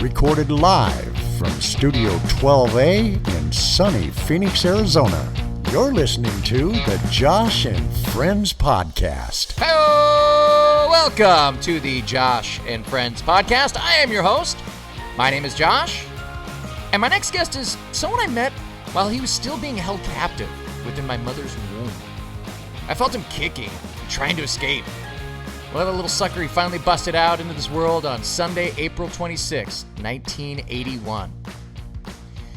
recorded live from Studio 12A in sunny Phoenix, Arizona. You're listening to the Josh and Friends Podcast. Hello! Welcome to the Josh and Friends Podcast. I am your host. My name is Josh, and my next guest is someone I met while he was still being held captive within my mother's womb. I felt him kicking, trying to escape. Well, the little sucker, he finally busted out into this world on Sunday, April 26, 1981.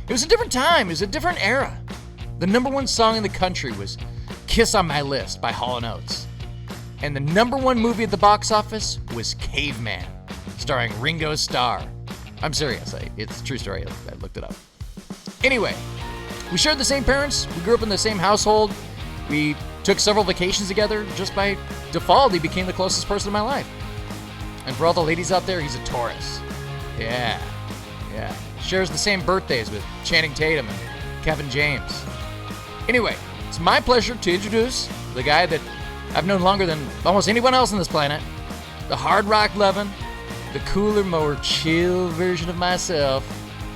It was a different time. It was a different era. The number one song in the country was Kiss on My List by Hall & Oates. And the number one movie at the box office was Caveman, starring Ringo Starr. I'm serious. It's a true story. I looked it up. Anyway, we shared the same parents. We grew up in the same household. We took several vacations together. Just by default, he became the closest person in my life. And for all the ladies out there, he's a Taurus. Yeah. Shares the same birthdays with Channing Tatum and Kevin James. Anyway, it's my pleasure to introduce the guy that I've known longer than almost anyone else on this planet. The hard rock loving, the cooler, more chill version of myself.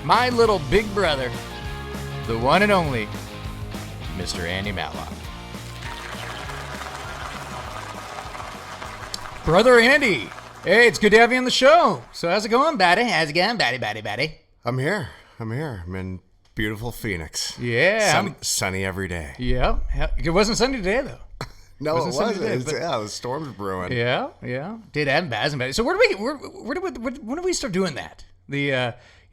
My little big brother, the one and only, Mr. Andy Matlock. Brother Andy, hey, it's good to have you on the show. So how's it going, buddy? How's it going, buddy? I'm here. I'm in beautiful Phoenix. Yeah. Sunny every day. Yeah. It wasn't sunny today, though. No, it wasn't. Today, the storm's brewing. Yeah. Did Adam Bazin. So when do we start doing that? The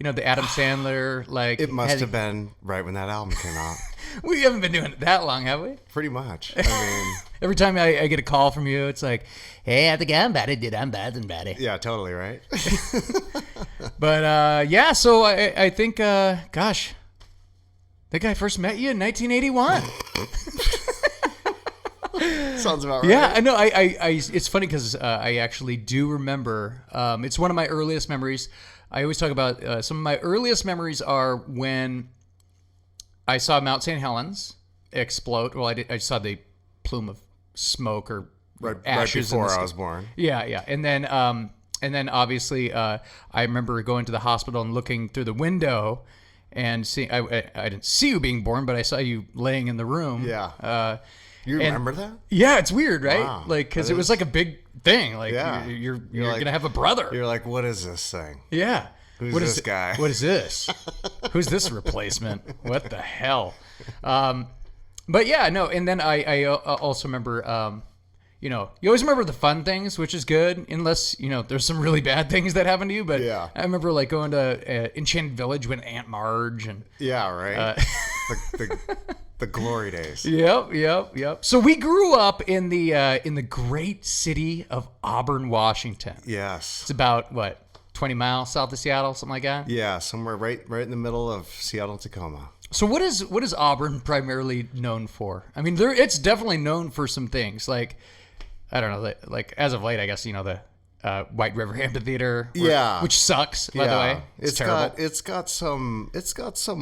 Adam Sandler, like... It must have been right when that album came out. We haven't been doing it that long, have we? Pretty much. I mean... Every time I get a call from you, it's like, hey, how's it going, buddy? Did I'm buddy. Yeah, totally, right? But, so I think, gosh, I think I first met you in 1981. Sounds about right. Yeah, I know. I it's funny because I actually do remember. It's one of my earliest memories. I always talk about some of my earliest memories are when I saw Mount St. Helens explode. Well, I saw the plume of smoke or ashes right before I was born. Yeah, and then obviously I remember going to the hospital and looking through the window and seeing. I didn't see you being born, but I saw you laying in the room. Yeah. You remember that? Yeah, it's weird, right? Wow. Like, because it was like a big thing. Like, Yeah. you're like, gonna have a brother. You're like, what is this thing? Yeah. Who's this guy? What is this? Who's this replacement? What the hell? But yeah, no. And then I also remember, you always remember the fun things, which is good, unless there's some really bad things that happen to you. But yeah. I remember like going to Enchanted Village with Aunt Marge and yeah, right. The glory days. Yep. So we grew up in the great city of Auburn, Washington. Yes. It's about 20 miles south of Seattle, something like that. Yeah, somewhere right in the middle of Seattle and Tacoma. So what is Auburn primarily known for? I mean, it's definitely known for some things like, I don't know, like as of late, I guess the White River Amphitheater, which sucks, by the way. It's terrible. It's got some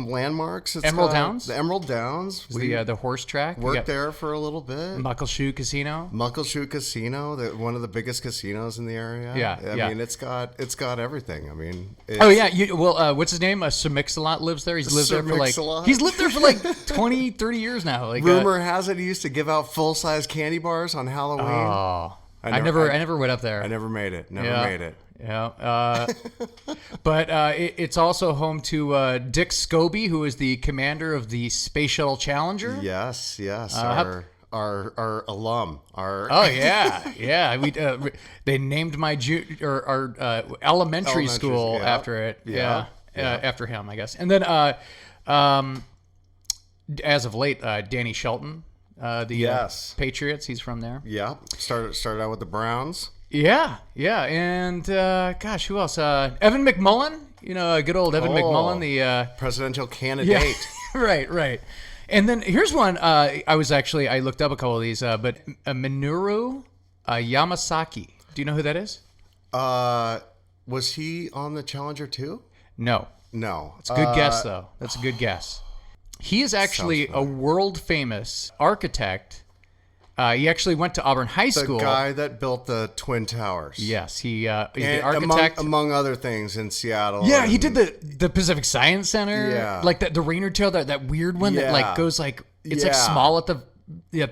landmarks. Emerald Downs? The Emerald Downs. The horse track. Worked there for a little bit. Muckleshoot Casino, one of the biggest casinos in the area. Yeah. I mean, it's got everything. I mean, what's his name? Sir Mix-a-Lot lives there. He's lived there for like 20, 30 years now. Like, rumor has it he used to give out full-size candy bars on Halloween. Oh. I never went up there. I never made it. Made it. Yeah. But it's also home to Dick Scobie, who is the commander of the Space Shuttle Challenger. Yes. Our alum. Oh yeah. We they named our elementary school after it. Yeah. After him, I guess. And then as of late, Danny Shelton. Patriots, he's from there. Yeah, started out with the Browns. Yeah, and gosh, who else? Evan McMullen, good old Evan McMullen, the presidential candidate. Yeah, right. And then here's one. I looked up a couple of these, but Minoru Yamasaki. Do you know who that is? Was he on the Challenger too? No. It's a good guess, though. That's a good guess. He is actually a world-famous architect He actually went to Auburn High School. The guy that built the Twin Towers. Yes, he's the And architect. among other things in Seattle. Yeah, he did the Pacific Science Center. Yeah. Like the Rainer tail, that weird one that like goes like, it's like small at the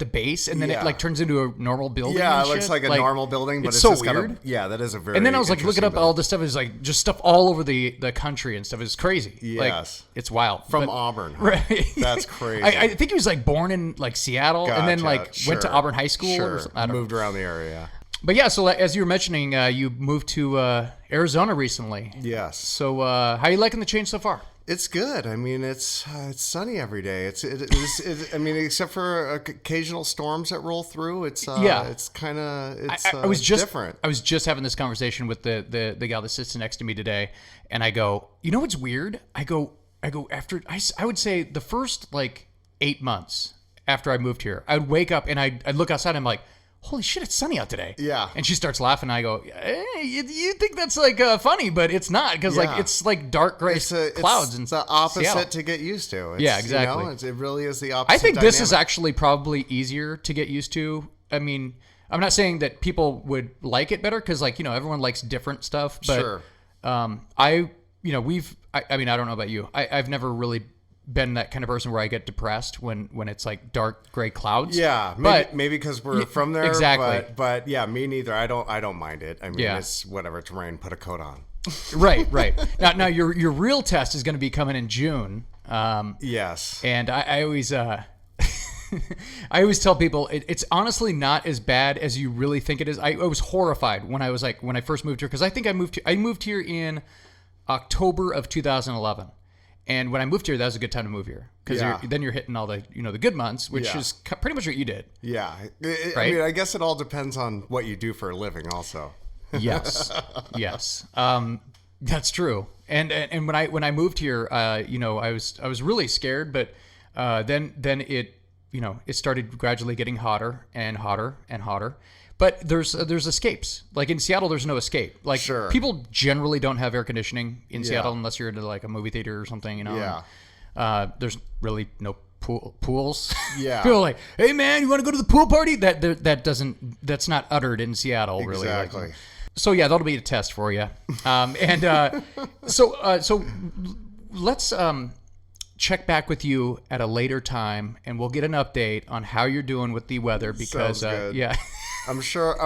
base, and then it like turns into a normal building. Yeah, and it looks shit. like a normal building, but it's so just weird. That is a very. And then I was like looking up building. all this stuff. It's like just stuff all over the country and stuff. It's crazy. Yes, like, it's wild. From Auburn, huh? Right? That's crazy. I think he was like born in like Seattle, and then like went to Auburn High School. Sure, or I don't moved around the area. But yeah, so as you were mentioning, you moved to Arizona recently. Yes. So how are you liking the change so far? It's good. I mean, it's sunny every day. I mean, except for occasional storms that roll through. It's kind of I was just different. I was just having this conversation with the gal that sits next to me today, and I go, you know what's weird? I go after I would say the first like 8 months after I moved here, I would wake up and I'd look outside and I'm like, holy shit, it's sunny out today. Yeah. And she starts laughing. And I go, hey, you think that's like funny, but it's not, because like it's like dark gray clouds. It's the opposite Seattle. to get used to. Yeah, exactly. It really is the opposite. I think this is dynamic. actually probably easier to get used to. I mean, I'm not saying that people would like it better, because like, everyone likes different stuff. But Sure. I mean, I don't know about you. I've never really been that kind of person where I get depressed when it's like dark gray clouds. Yeah, maybe because we're from there. Exactly. But yeah, me neither. I don't mind it. I mean, it's whatever. It's rain. Put a coat on. Right. Now your real test is going to be coming in June. Yes. And I always I always tell people it's honestly not as bad as you really think it is. I was horrified when I first moved here, because I think I moved here in October of 2011. And when I moved here, that was a good time to move here, because then you're hitting all the the good months, which is pretty much what you did. Yeah, right? I mean, I guess it all depends on what you do for a living, also. Yes, that's true. And when I moved here, I was really scared, but then it it started gradually getting hotter and hotter and hotter. But there's escapes. Like in Seattle, there's no escape. Like people generally don't have air conditioning in Seattle unless you're into like a movie theater or something. Yeah. And, there's really no pools. Yeah. People are like, hey man, you want to go to the pool party? That's not uttered in Seattle really. Exactly. Like, so yeah, that'll be a test for you. So let's check back with you at a later time, and we'll get an update on how you're doing with the weather, because Sounds good. yeah. I'm sure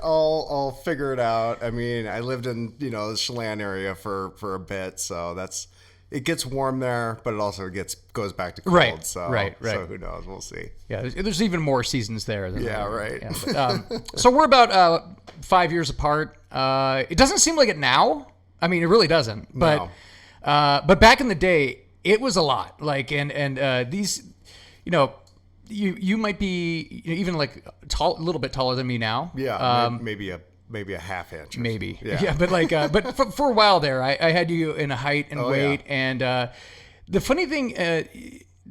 I'll figure it out. I mean, I lived in, the Chelan area for a bit, so it gets warm there, but it also goes back to cold. Right, so, right. So who knows? We'll see. Yeah, there's even more seasons there. Right. Yeah, but, so we're about 5 years apart. It doesn't seem like it now. I mean, it really doesn't. But but back in the day, it was a lot. Like and these, you might be even like a little bit taller than me now. Yeah, maybe a half inch. Maybe. Yeah. Yeah, but like, but for a while there, I had you in a height and weight, and the funny thing,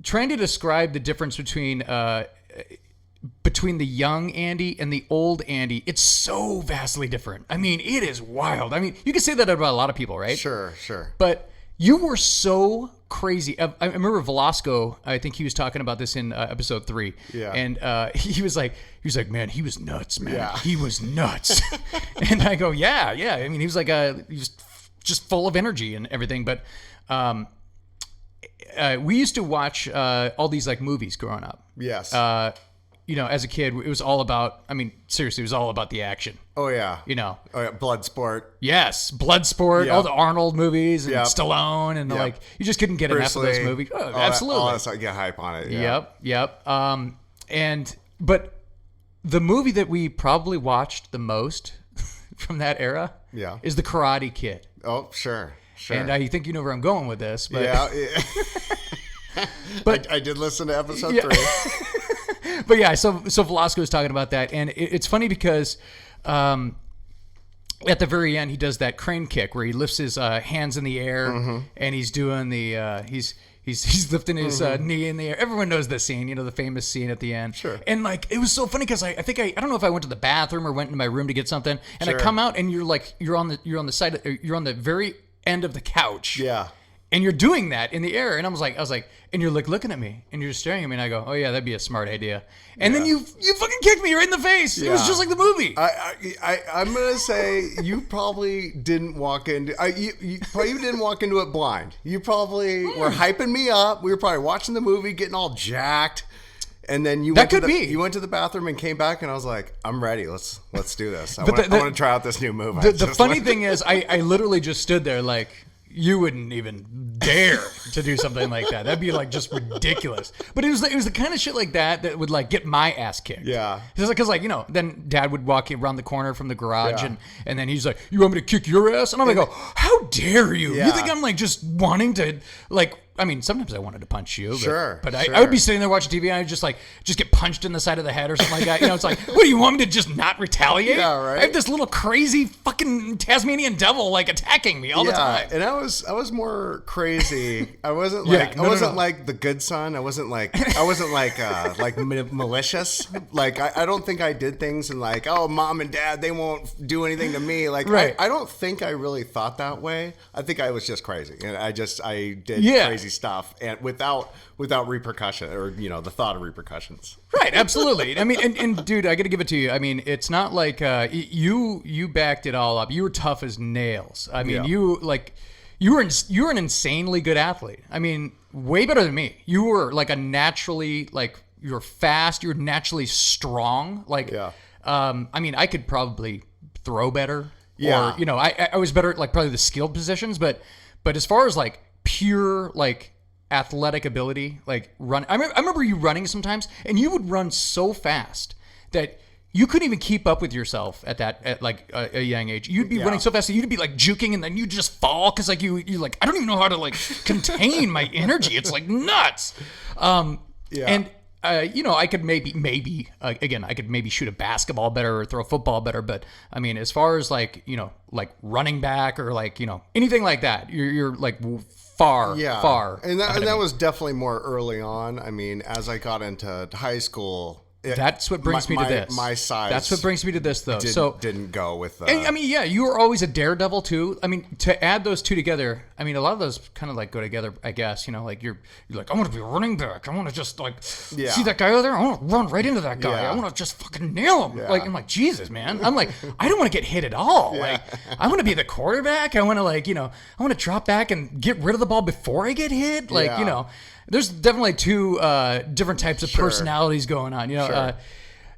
trying to describe the difference between the young Andy and the old Andy, it's so vastly different. I mean, it is wild. I mean, you can say that about a lot of people, right? Sure. But you were so crazy. I remember Velasco, I think he was talking about this in episode 3. Yeah. And he was like, man, he was nuts, man. Yeah. He was nuts. And I go, yeah. I mean, he was like, he was just full of energy and everything. But we used to watch all these like movies growing up. Yes. As a kid, it was all about, I mean, seriously, it was all about the action. Oh, yeah. Oh, yeah, Bloodsport. Yes, Bloodsport, Yep. all the Arnold movies and Yep. Stallone, and Yep. like, you just couldn't get enough of those movies. Oh, absolutely. Get hype on it. Yeah. Yep. But the movie that we probably watched the most from that era is The Karate Kid. Oh, sure. And I think you know where I'm going with this. But Yeah. But I did listen to episode 3. But yeah, so Velasco was talking about that, and it's funny because at the very end he does that crane kick where he lifts his hands in the air, and he's doing the he's lifting his knee in the air. Everyone knows the scene, the famous scene at the end. Sure. And like it was so funny because I think I don't know if I went to the bathroom or went into my room to get something, and Sure. I come out and you're on the very end of the couch. Yeah. And you're doing that in the air. And I was like, and you're like looking at me and you're just staring at me. And I go, oh yeah, that'd be a smart idea. And then you fucking kicked me right in the face. Yeah. It was just like the movie. I'm going to say you probably didn't walk into, you probably didn't walk into it blind. You probably were hyping me up. We were probably watching the movie, getting all jacked. And then you went to the bathroom and came back, and I was like, I'm ready. Let's do this. I want to try out this new move. The funny thing is, I literally just stood there like, you wouldn't even dare to do something like that. That'd be like just ridiculous. But it was the kind of shit like that would like get my ass kicked. Yeah. Because like, then Dad would walk around the corner from the garage and then he's like, you want me to kick your ass? And I'm like, how dare you? Yeah. You think I'm like just wanting to like, I mean, sometimes I wanted to punch you. But I would be sitting there watching TV and I'd just get punched in the side of the head or something like that. It's like, what do you want me to just not retaliate? Yeah, right. I have this little crazy fucking Tasmanian devil like attacking me all the time. And I was more crazy. I wasn't like I wasn't like the good son. I wasn't like malicious. Like I don't think I did things and like, oh, mom and dad, they won't do anything to me. Like I don't think I really thought that way. I think I was just crazy. And I did crazy stuff and without repercussion or the thought of repercussions. Right, absolutely. I mean, and dude, I got to give it to you. I mean, it's not like you backed it all up. You were tough as nails. I mean, you were an insanely good athlete. I mean, way better than me. You were like you were fast. You were naturally strong. I mean, I could probably throw better. Yeah. Or I was better at like probably the skilled positions, but as far as like pure like athletic ability, like run. I remember you running sometimes, and you would run so fast that you couldn't even keep up with yourself at like a young age. You'd be running so fast that you'd be like juking, and then you'd just fall because like you like I don't even know how to like contain my energy. It's like nuts. And I could maybe again, I could maybe shoot a basketball better or throw a football better, but I mean, as far as like like running back or like anything like that, you're like far. And that was definitely more early on. I mean, as I got into high school. That's what brings me to this. My size. That's what brings me to this, though. Didn't go with. I mean, you were always a daredevil too. I mean, to add those two together, I mean, a lot of those kind of like go together. I guess like you're like, I want to be a running back. I want to just like see that guy over there. I want to run right into that guy. I want to just fucking nail him. Like I'm like Jesus, man. I'm like I don't want to get hit at all. Like I want to be the quarterback. I want to I want to drop back and get rid of the ball before I get hit. Like There's definitely two different types of personalities going on,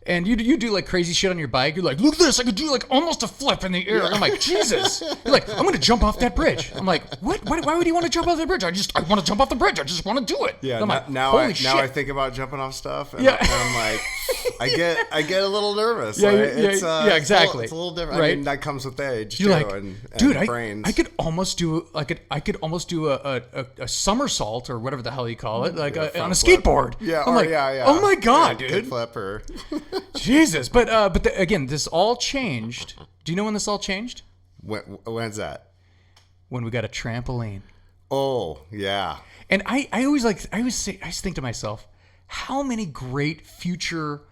and you do like crazy shit on your bike. You're like, look at this, I could do like almost a flip in the air. I'm like, Jesus. You're like, I'm gonna jump off that bridge. I'm like, what? Why would you want to jump off that bridge? I want to jump off the bridge. I just want to do it. Yeah. I'm like, now I think about jumping off stuff, and I'm like, I get a little nervous. Yeah, exactly. It's a little different. Right? I mean, that comes with age. You're too, like, and dude, brains. I could almost do a somersault or whatever the hell you call it, like on a skateboard. I'm like, oh my god, dude. Flip or Jesus. But again, this all changed. Do you know when this all changed? When's that? When we got a trampoline. Oh yeah. And I always think to myself, how many great future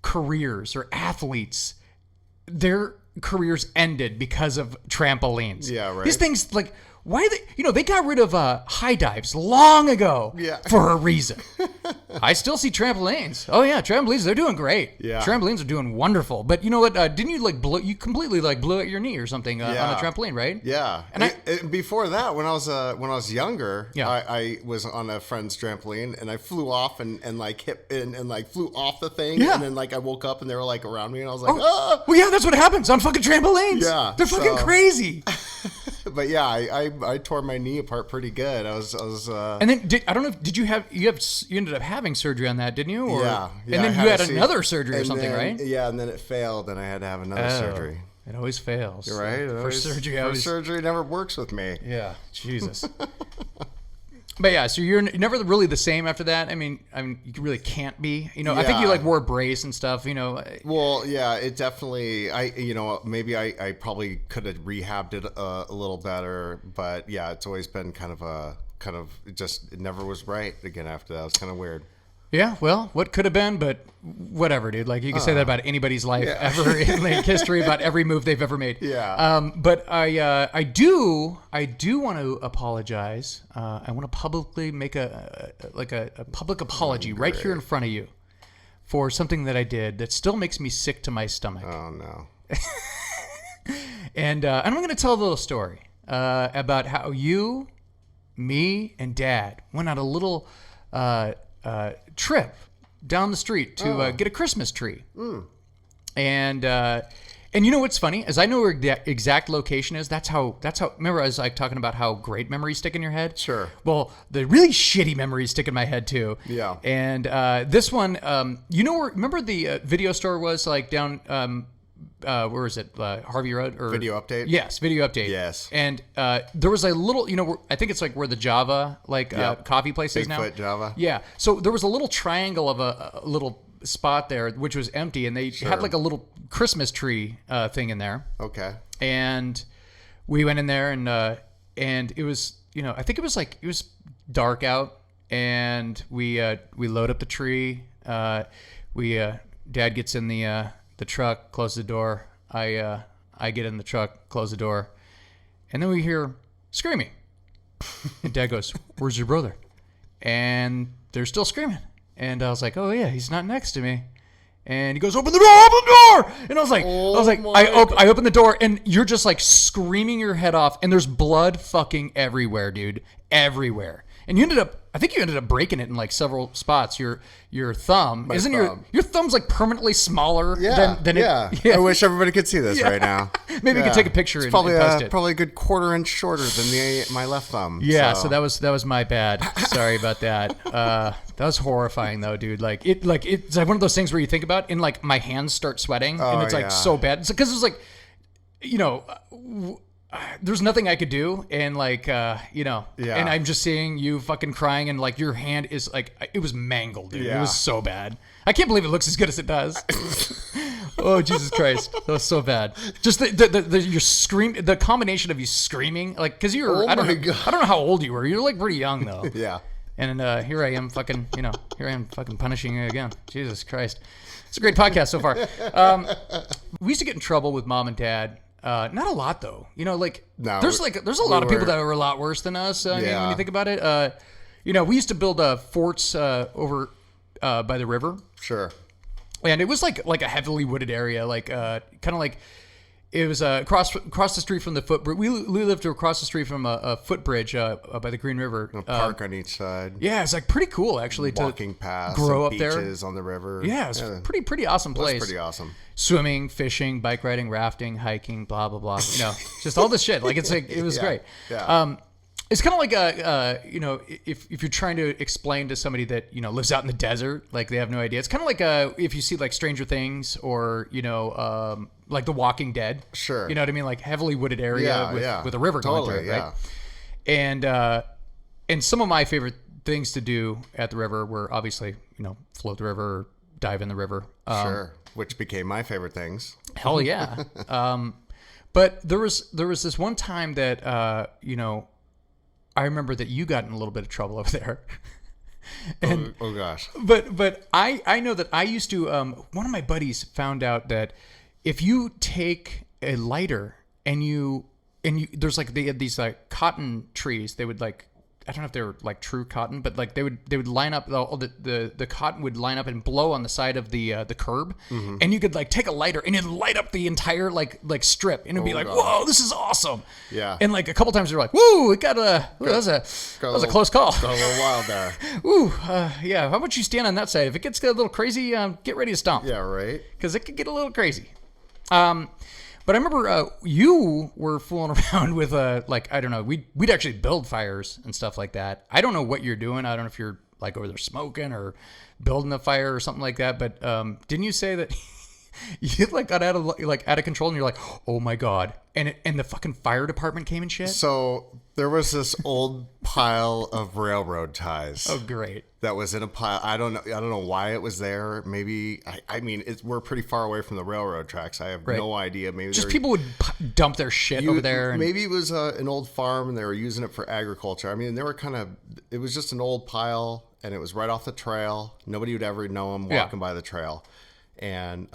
careers or athletes, their careers ended because of trampolines. Yeah, right. These things like. Why they got rid of high dives long ago for a reason. I still see trampolines. Oh yeah, trampolines, they're doing great. Yeah. Trampolines are doing wonderful. But you know what? Didn't you you completely blew out your knee or something on a trampoline, right? Yeah. And before that, when I was younger, I was on a friend's trampoline and I flew off and hit and flew off the thing and then I woke up and they were like around me and I was like, ah! Well, yeah, that's what happens on fucking trampolines. Yeah. They're fucking crazy. But yeah, I tore my knee apart pretty good. I was. And then I don't know. Did you ended up having surgery on that, didn't you? Or, yeah. And then you had another surgery or something, right? Yeah, and then it failed, and I had to have another surgery. It always fails. You're right. Surgery never works with me. Yeah, Jesus. But yeah, so you're never really the same after that. I mean, you really can't be. I think you wore a brace and stuff. Well, yeah, it definitely. Maybe I probably could have rehabbed it a little better, but yeah, it's always been it never was right again after that. It was kind of weird. Yeah, well, what could have been, but whatever, dude. Like, you can say that about anybody's life ever in like, history, about every move they've ever made. Yeah. But I do want to apologize. I want to publicly make a public apology right here in front of you for something that I did that still makes me sick to my stomach. Oh, no. And I'm going to tell a little story about how you, me, and Dad went on a little trip down the street to get a Christmas tree. And you know what's funny is I know where the exact location is. That's how. Remember, I was like talking about how great memories stick in your head. Sure. Well, the really shitty memories stick in my head too. Yeah. And this one, you know where? Remember the video store was like down. Where is it? Harvey Road or Video Update? Yes, Video Update. Yes. And there was a little, I think it's like where the Java coffee place is now. Bigfoot Java. Yeah. So there was a little triangle of a little spot there which was empty, and they had like a little Christmas tree thing in there. Okay. And we went in there, and it was, I think it was dark out, and we load up the tree. Dad gets in the truck, close the door. I get in the truck, close the door, and then we hear screaming. And Dad goes, "Where's your brother?" And they're still screaming. And I was like, "Oh yeah, he's not next to me." And he goes, "Open the door, open the door!" And I opened the door, and you're just like screaming your head off, and there's blood fucking everywhere, dude, everywhere. And I think you ended up breaking it in like several spots. Your thumb, your thumb's like permanently smaller than it. Yeah. I wish everybody could see this right now. Maybe you could take a picture and post it. Probably a good quarter inch shorter than my left thumb. Yeah, so that was my bad. Sorry about that. That was horrifying though, dude. It's like one of those things where you think about and like my hands start sweating and it's like so bad. It's because it was like, there's nothing I could do, and and I'm just seeing you fucking crying, and like your hand is like, it was mangled, dude. It was so bad. I can't believe it looks as good as it does. Oh, Jesus Christ. That was so bad. Just your scream, the combination of you screaming, like, cause you were, I don't know how old you were. You're like pretty young though. Yeah. And here I am fucking punishing you again. Jesus Christ. It's a great podcast so far. We used to get in trouble with Mom and Dad. Not a lot though, there's a lot of people that are a lot worse than us. I mean, when you think about it, we used to build forts over by the river. Sure. And it was like a heavily wooded area, kind of like it was across the street from the footbridge. We lived across the street from a footbridge by the Green River. A park on each side. Yeah, it's like pretty cool actually. Walking past, grow up beaches there on the river. Yeah, it's pretty awesome place. It was pretty awesome. Swimming, fishing, bike riding, rafting, hiking, blah blah blah. Just all this shit. Like it was great. Yeah. It's kind of like if you're trying to explain to somebody that lives out in the desert, like they have no idea. It's kind of like if you see like Stranger Things or like The Walking Dead. Sure. You know what I mean? Like heavily wooded area with a river going through it, right? And some of my favorite things to do at the river were obviously float the river, or dive in the river. Sure. Which became my favorite things. Hell yeah. But there was this one time that I remember that you got in a little bit of trouble over there. And, oh gosh. But I know that I used to one of my buddies found out that if you take a lighter and there's like they had these like cotton trees, they would like, I don't know if they were like true cotton, but like they would line up, the cotton would line up and blow on the side of the curb, and you could like take a lighter and it'd light up the entire like strip, and it'd be like, whoa, this is awesome. Yeah. And like a couple times you're like, woo, that was a close call. Got a little wild there. Ooh, yeah. How about you stand on that side? If it gets a little crazy, get ready to stomp. Yeah, right. Because it could get a little crazy. But I remember you were fooling around with I don't know, we'd actually build fires and stuff like that. I don't know what you're doing. I don't know if you're like over there smoking or building a fire or something like that. But didn't you say that you like got out of control and you're like, oh my God, and the fucking fire department came and shit? So there was this old pile of railroad ties. Oh great. That was in a pile. I don't know why it was there. Maybe we're pretty far away from the railroad tracks. I have no idea. Maybe just people would dump their shit over there. Maybe it was an old farm and they were using it for agriculture. I mean, they were it was just an old pile, and it was right off the trail. Nobody would ever know him walking by the trail. And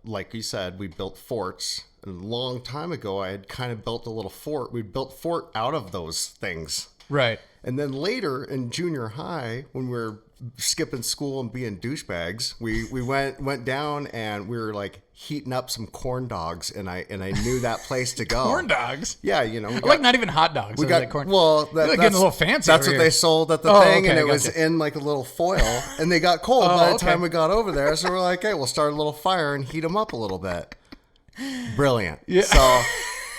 like you said, we built forts. And a long time ago, I had kind of built a little fort. We built fort out of those things. Right. And then later in junior high, when we were skipping school and being douchebags, we went down and we were like heating up some corn dogs, and I knew that place to go. Corn dogs? Yeah, you know. Like not even hot dogs. We got like corn. Well, that's getting a little fancy. That's what they sold at the thing, okay, and it was in like a little foil, and they got cold by the time we got over there. So we're like, hey, we'll start a little fire and heat them up a little bit. Brilliant. Yeah.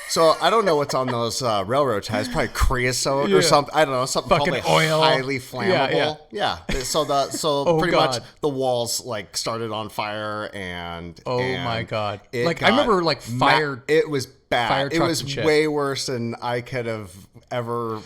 So I don't know what's on those railroad ties. Probably creosote or something. I don't know, something fucking probably oil. Highly flammable. Yeah. So pretty much the walls like started on fire and my God. Like I remember like fire. It was bad. Fire it was and way worse than I could have ever.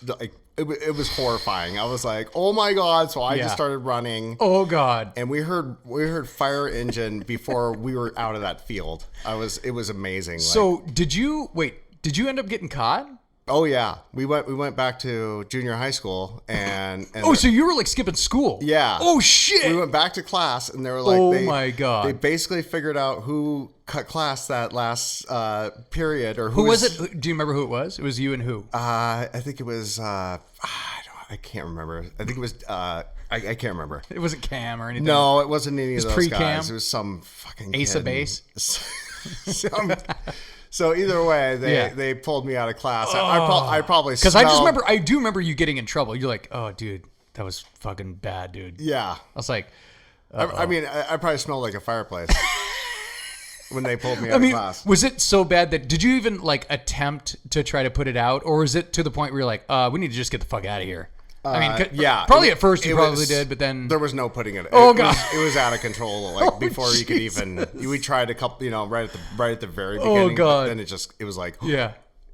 Like it was horrifying. I was like, oh my God. So I just started running. Oh God. And we heard fire engine before we were out of that field. It was amazing. So did you end up getting caught? Oh yeah. We went back to junior high school and so you were like skipping school. Yeah. Oh shit. We went back to class and they were like, oh my God. They basically figured out who cut class that last period or who was it? Do you remember who it was? It was you and who? I think it was I can't remember. I think it was I can't remember. It wasn't Cam or anything. No, it wasn't any of those pre-Cam? guys. It was some fucking Ace kid. of Base. So either way, they pulled me out of class. I probably because I do remember you getting in trouble. You're like, oh dude, that was fucking bad, dude. Yeah, I was like, I mean, I probably smelled like a fireplace when they pulled me out of class. Was it so bad that did you even like attempt to try to put it out, or is it to the point where you're like, we need to just get the fuck out of here? I mean, yeah, probably at first you probably did, but then there was no putting it. Oh God, it was out of control. Like before you could even, we tried a couple, right at the very beginning. Oh God, then it was like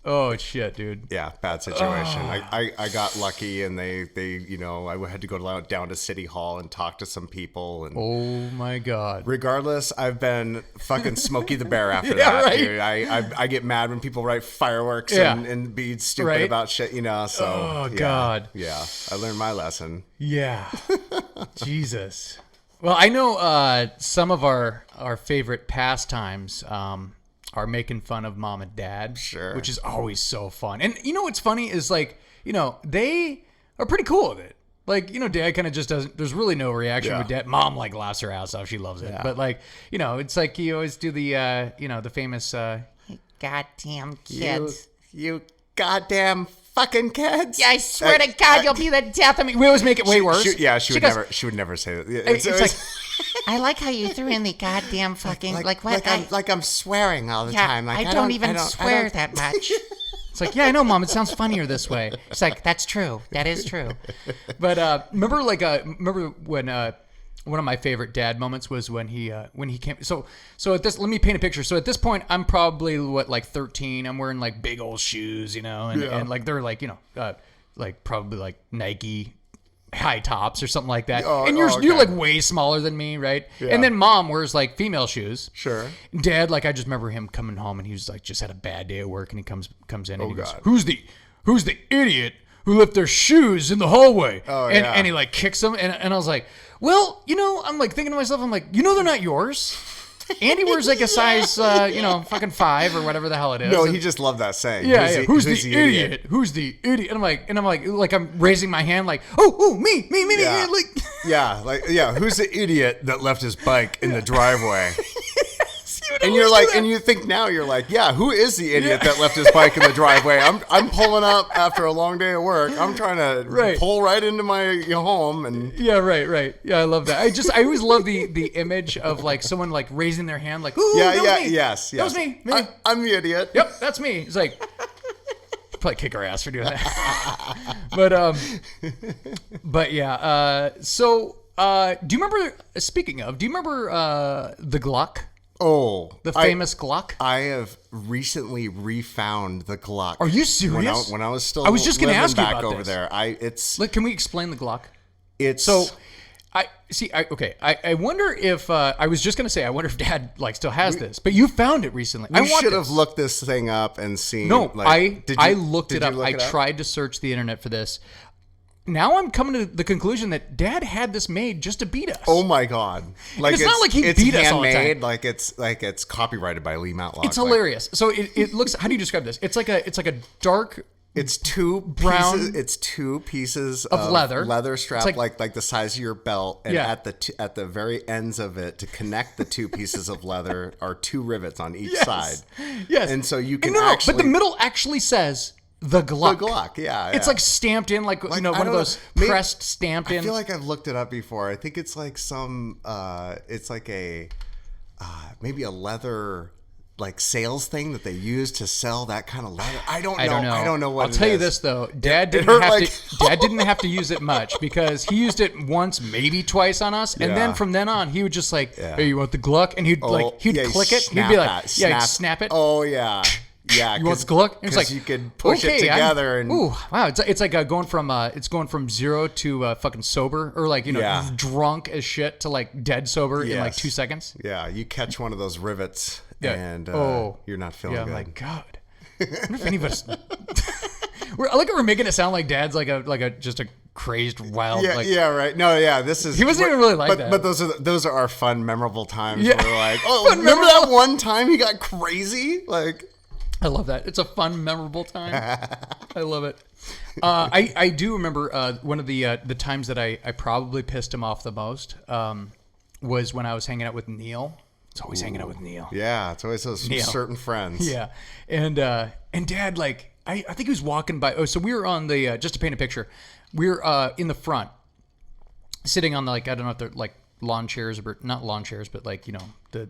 Oh shit, dude. Yeah, bad situation. I got lucky, and they I had to go down to City Hall and talk to some people. And oh my God. Regardless, I've been fucking Smokey the Bear after that, right? Dude. I get mad when people write fireworks and be stupid about shit, So oh God. Yeah, I learned my lesson. Yeah. Jesus. Well, I know some of our favorite pastimes. Are making fun of mom and dad, sure, which is always so fun. And what's funny is like, they are pretty cool with it. Like, dad kind of just doesn't, there's really no reaction with dad. Mom like laughs her ass off. She loves it. But like, it's like you always do the, the famous, goddamn kids. You goddamn fucking kids. Yeah, I swear to God, you'll be the death of me. We always make it way worse. She would never say that. It's like, I like how you threw in the goddamn fucking like I'm swearing all the time. Like, I don't even swear that much. It's like, yeah, I know, Mom. It sounds funnier this way. It's like, that's true. That is true. But remember when one of my favorite dad moments was when he came. So at this, let me paint a picture. So at this point, I'm probably 13. I'm wearing like big old shoes, and like they're like like probably like Nike high tops or something like that. And you're like way smaller than me, right? Yeah. And then Mom wears like female shoes. Sure. Dad, like I just remember him coming home and he was like just had a bad day at work and he comes in and he goes, God. Who's the idiot who left their shoes in the hallway? And he like kicks them and I was like, well, I'm like thinking to myself, I'm like, they're not yours. Andy wears like a size, fucking 5 or whatever the hell it is. No, he just loved that saying. Yeah, who's the idiot? Who's the idiot? And I'm like I'm raising my hand like, oh, me. Yeah. Who's the idiot that left his bike in the driveway? And you're like, and you think now you're like, yeah, who is the idiot that left his bike in the driveway? I'm pulling up after a long day of work. I'm trying to pull right into my home and right. Yeah, I love that. I always love the image of like someone like raising their hand like, ooh, that was me. Yes. That was me. I'm the idiot. Yep, that's me. It's like probably kick our ass for doing that. but yeah. So do you remember? Speaking of, do you remember the Gluck? Oh, the famous Gluck. I have recently refound the Gluck. Are you serious? When I was still, I was just going to ask you back about over this. there. Like, can we explain the Gluck? It's so. I wonder if I was just going to say I wonder if Dad like still has this, but you found it recently. I should have looked this thing up and seen. No, like, I looked it up. I tried to search the internet for this. now I'm coming to the conclusion that Dad had this made just to beat us. Oh my God! Like it's not like he beat us all the time. Like it's copyrighted by Lee Matlock. It's hilarious. So it looks. How do you describe this? It's like a dark. It's two brown. Pieces, it's two pieces of leather strap, like the size of your belt, and Yeah. at the very ends of it to connect the two pieces of leather are two rivets on each Yes. side. Yes. And so you can no, actually. but the middle actually says the Gluck. The Gluck, yeah. It's like stamped in, like one of those pressed stamped in. I feel like I've looked it up before. I think it's like some. It's like a maybe a leather. Like sales thing that they use to sell that kind of leather. I don't know what. I'll tell you this though, Dad didn't have to use it much because he used it once, maybe twice on us, and then from then on he would just like, hey, you want the Gluck? And he'd click it. He'd be like, snap it. Oh yeah. Yeah, you want the Gluck? It's like you could push it together and wow, it's like going from 0 to fucking sober or like drunk as shit to like dead sober in like 2 seconds. Yeah, you catch one of those rivets and you're not feeling good. Oh my God, I wonder if anybody's. I like how we're making it sound like Dad's like a just a crazed wild. Right. No, yeah, this is. He wasn't even really like that. But those are our fun, memorable times. Yeah. Where we're like, remember that one time he got crazy? Like. I love that. It's a fun, memorable time. I love it. I do remember one of the times that I probably pissed him off the most was when I was hanging out with Neil. It's always hanging out with Neil. Yeah, it's always those certain friends. Yeah, and Dad, like I think he was walking by. Oh, so we were on the just to paint a picture, we were in the front, sitting on the I don't know if they're like lawn chairs or not lawn chairs, but like the.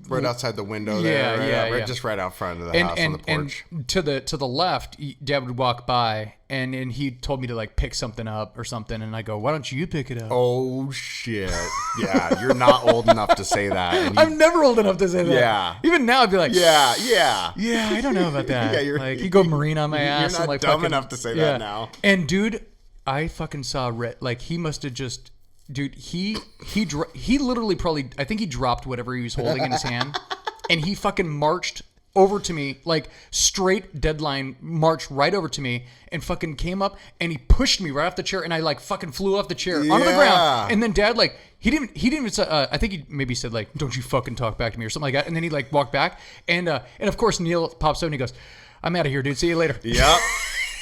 Right outside the window there, just right out front of the house on the porch. And to the left, Dad would walk by, and he told me to like pick something up or something, and I go, "Why don't you pick it up?" Oh shit! Yeah, you're not old enough to say that. I'm never old enough to say that. Yeah. Even now, I'd be like, yeah. I don't know about that. Like you go marine on my ass. You're not like dumb enough to say that now. And dude, I fucking saw like he must have just. Dude, he literally probably, I think he dropped whatever he was holding in his hand, and he fucking marched over to me, like straight deadline, marched right over to me, and fucking came up, and he pushed me right off the chair, and I like fucking flew off the chair onto the ground, and then Dad like, he didn't I think he maybe said like, don't you fucking talk back to me or something like that, and then he like walked back, and of course Neil pops up and he goes, I'm out of here, dude, see you later. Yep.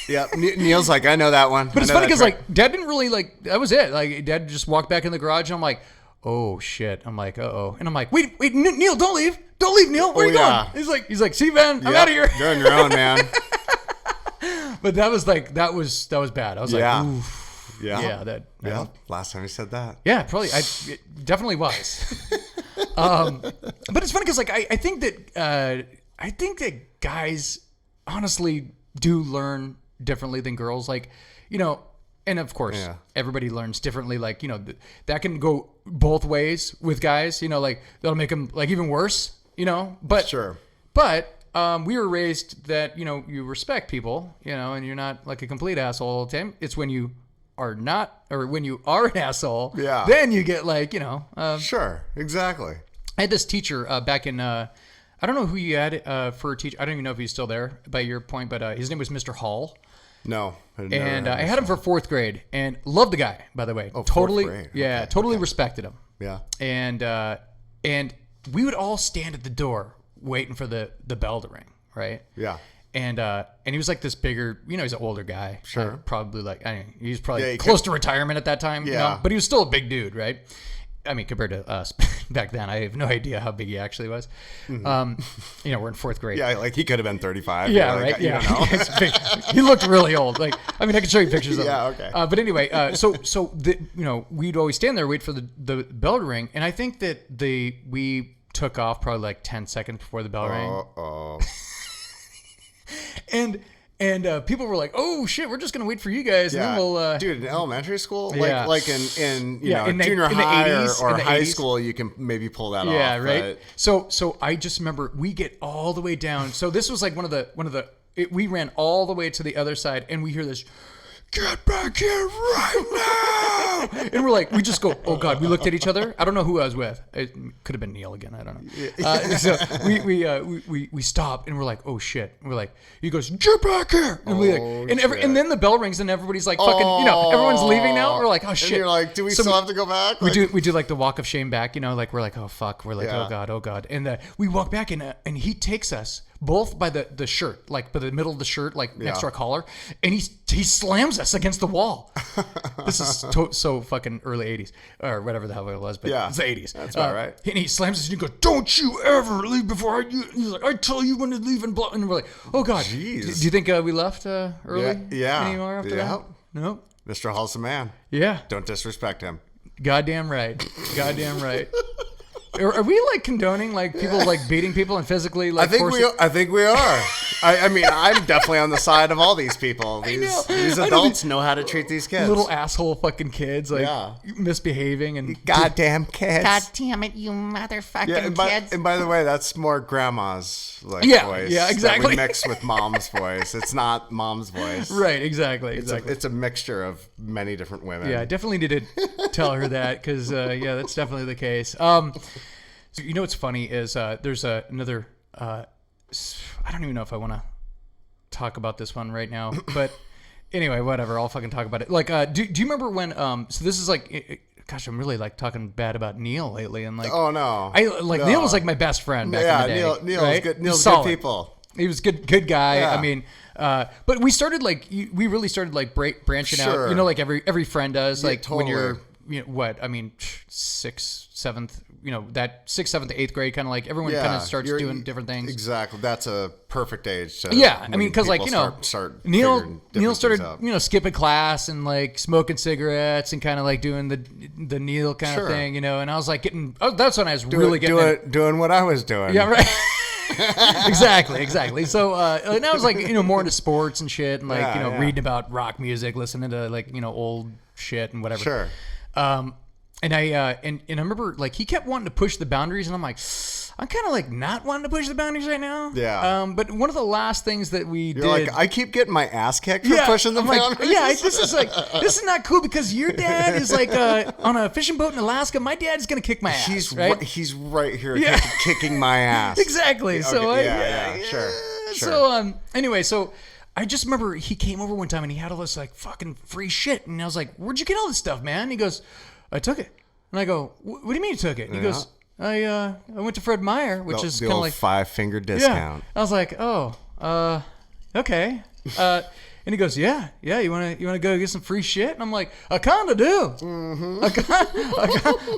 Yeah, Neil's like, I know that one. But it's funny because like Dad didn't really like, that was it. Like Dad just walked back in the garage and I'm like, oh shit. I'm like, uh-oh. And I'm like, wait, Neil, don't leave, Neil. Where are you going? He's like, see, man, I'm out of here. You're on your own, man. But that was bad. I was like, oof. Yeah. Last time you said that. Yeah, probably. It definitely was. But it's funny because like I think that guys honestly do learn differently than girls, like, and of course everybody learns differently, like, that can go both ways with guys, like that'll make them like even worse, but sure. But we were raised that, you respect people, and you're not like a complete asshole all the time. It's when you are not, or when you are an asshole, then you get like, sure, exactly. I had this teacher back in I don't know who you had for a teacher. I don't even know if he's still there by your point, but his name was Mr. Hall. No. I had him for 4th grade and loved the guy, by the way. Oh, totally. 4th grade. Yeah, totally respected him. Yeah. And we would all stand at the door waiting for the bell to ring, right? Yeah. And he was like this bigger, he's an older guy. Sure. Probably like, he was probably close to retirement at that time. Yeah. But he was still a big dude, right? I mean, compared to us back then, I have no idea how big he actually was. Mm-hmm. We're in 4th grade. Yeah, like he could have been 35. Yeah, like, right. Yeah, he looked really old. Like, I mean, I can show you pictures of him. Yeah, okay. But anyway, we'd always stand there, wait for the bell to ring, and I think that we took off probably like 10 seconds before the bell rang. Oh. And people were like, "Oh shit, we're just gonna wait for you guys." Yeah. And then we'll, dude, in elementary school, yeah. like in junior high 80s, or high 80s. school, you can maybe pull that off. Yeah, right. But... So I just remember we get all the way down. So this was like one of the we ran all the way to the other side, and we hear this get back here right now. And we're like, we just go, oh God. We looked at each other. I don't know who I was with. It could have been Neil again. I don't know. So we stop and we're like, oh shit. And we're like, he goes, get back here. And we like, and then the bell rings and everybody's like fucking, everyone's leaving now. We're like, oh shit. And you're like, do we still have to go back? We do like the walk of shame back, like we're like, oh fuck. We're like, oh God. And we walk back and he takes us both by the shirt, like by the middle of the shirt, like next to our collar, and he slams us against the wall. This is so fucking early 80s or whatever the hell it was, but it's the 80s. That's about right. And he slams us and he goes, don't you ever leave before he's like, I tell you when to leave and blah. And we're like, oh God. Jeez. Do you think we left early? Yeah. Anymore after that? No. Mr. Wholesome Man. Yeah. Don't disrespect him. Goddamn right. Are we like condoning like people like beating people and physically like? I think we are. I mean, I'm definitely on the side of all these people. These adults know how to treat these kids. Little asshole fucking kids like misbehaving and goddamn kids. God damn it, you motherfucking kids. And by the way, that's more grandma's voice. Yeah, exactly. That we mix with mom's voice. It's not mom's voice. Right, exactly. It's a mixture of many different women. Yeah, I definitely need to tell her that because that's definitely the case. So you know what's funny is there's another. I don't even know if I want to talk about this one right now, but anyway, whatever. I'll fucking talk about it. Like, do you remember when? So this is like, gosh, I'm really like talking bad about Neil lately, and like, oh no, Neil was like my best friend back in the day. Neil right? was good. Neil's solid. good people. He was good guy. Yeah. I mean, but we started like we really started like branching out. Like every friend does. Like totally. When you're. I mean, 6th, 7th, that 6th, 7th, 8th grade, kind of like everyone kind of starts doing different things. Exactly. That's a perfect age to. Yeah. I mean, because like, start Neil started, skipping class and like smoking cigarettes and kind of like doing the Neil kind of thing, and I was like that's when I was really doing what I was doing. Yeah, right. Exactly. So, and I was like, more into sports and shit and like, reading about rock music, listening to like, old shit and whatever. Sure. And I remember like he kept wanting to push the boundaries, and I'm like, I'm kind of like not wanting to push the boundaries right now. Yeah. But one of the last things that we did, like, I keep getting my ass kicked for pushing the boundaries. This is not cool because your dad is like on a fishing boat in Alaska. My dad is gonna kick my ass. He's right here kicking my ass. Exactly. Okay. So Sure. So anyway, so. I just remember he came over one time and he had all this like fucking free shit. And I was like, where'd you get all this stuff, man? And he goes, I took it. And I go, what do you mean you took it? And he goes, I went to Fred Meyer, which is kind of like 5-finger discount. Yeah. I was like, oh, okay. And he goes, yeah. You want to go get some free shit? And I'm like, I kind of do. Mm-hmm.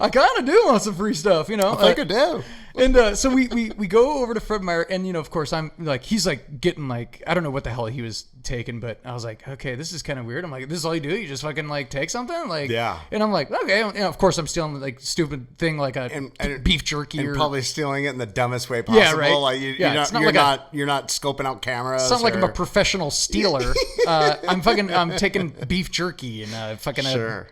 I kind of do want some free stuff, I think I do. And so we go over to Fred Meyer, and of course I'm like, he's like getting like, I don't know what the hell he was taking, but I was like, okay, this is kind of weird. I'm like, this is all you do? You just fucking like take something? Like, yeah. And I'm like, okay. And of course I'm stealing like stupid thing like a beef jerky and or probably stealing it in the dumbest way possible. Yeah, right. Like you're not scoping out cameras. It's not like I'm a professional stealer. I'm taking beef jerky and fucking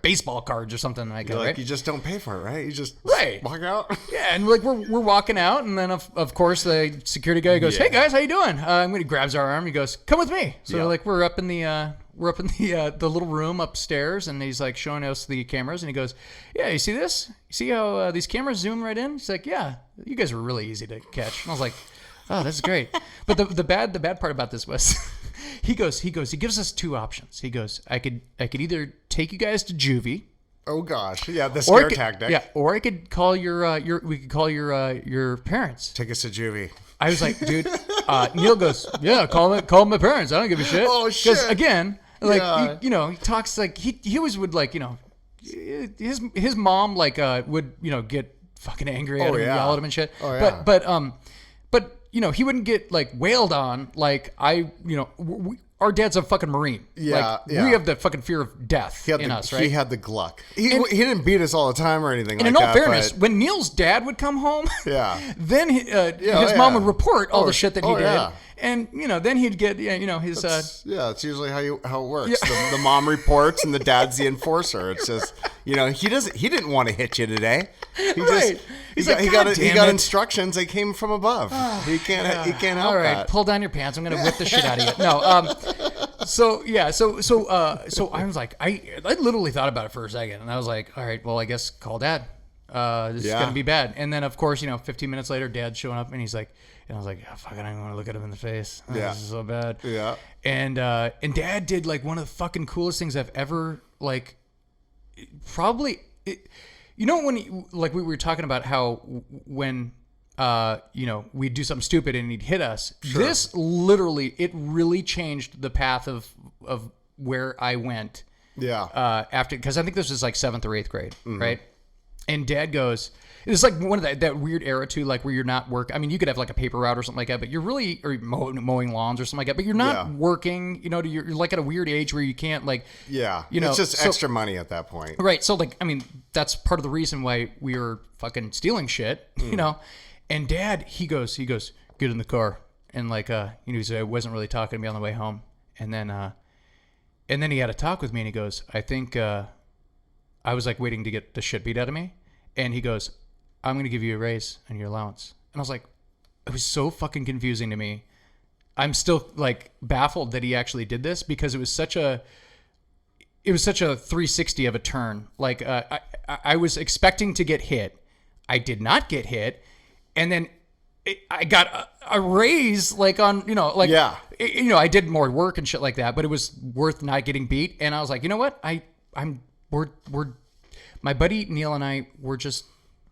baseball cards or something like that. Right? You just don't pay for it, right? You just walk out. Yeah, and like we're walking out, and then of course the security guy goes, "Hey guys, how you doing?" He grabs our arm. He goes, "Come with me." So like we're up in the little room upstairs, and he's like showing us the cameras, and he goes, "Yeah, you see this? You see how these cameras zoom right in?" He's like, "Yeah, you guys were really easy to catch." And I was like, "Oh, that's great." But the bad part about this was, he gives us two options. He goes, I could either take you guys to juvie. Oh gosh, yeah, the scare tactic. Yeah, or I could call your parents. Take us to juvie. I was like, dude. Neil goes, yeah, call my parents. I don't give a shit. Oh shit. Because again, like he talks like he always would like his mom like would get fucking angry at him and yell at him and shit. Oh yeah. But he wouldn't get like wailed on like our dad's a fucking Marine. Yeah, We have the fucking fear of death in us, right? He had the Gluck. He didn't beat us all the time or anything like that. And in all fairness, when Neil's dad would come home, then his mom would report all the shit that he did. Yeah. And, then he'd get, his... it's usually how it works. Yeah. The mom reports and the dad's the enforcer. It's just, he didn't want to hit you today. He got instructions. They came from above. He can't help that. All right, pull down your pants. I'm going to whip the shit out of you. No, So I was like, I literally thought about it for a second, and I was like, all right, well, I guess call Dad. This is gonna be bad. And then of course, 15 minutes later, Dad's showing up, and he's like, and I was like, oh, fuck, I don't even want to look at him in the face. Oh, this is so bad. Yeah. And Dad did like one of the fucking coolest things I've ever like. Probably, when like we were talking about how when we'd do something stupid and he'd hit us. Sure. This literally, it really changed the path of where I went. Yeah. After, because I think this was like 7th or 8th grade, right? And Dad goes, it's like one of that weird era too, like where you're not working. I mean, you could have like a paper route or something like that, but you're really, or mowing lawns or something like that, but you're not working, you're like at a weird age where you can't like, it's just extra money at that point. Right. So like, I mean, that's part of the reason why we were fucking stealing shit, and Dad, he goes, get in the car. And like, he said, I wasn't really talking to me on the way home. And then he had a talk with me and he goes, I think, I was like waiting to get the shit beat out of me. And he goes, I'm going to give you a raise on your allowance. And I was like, it was so fucking confusing to me. I'm still like baffled that he actually did this because it was such a 360 of a turn. Like, I was expecting to get hit. I did not get hit. And then I got a raise like on, I did more work and shit like that, but it was worth not getting beat. And I was like, you know what? My buddy Neil and I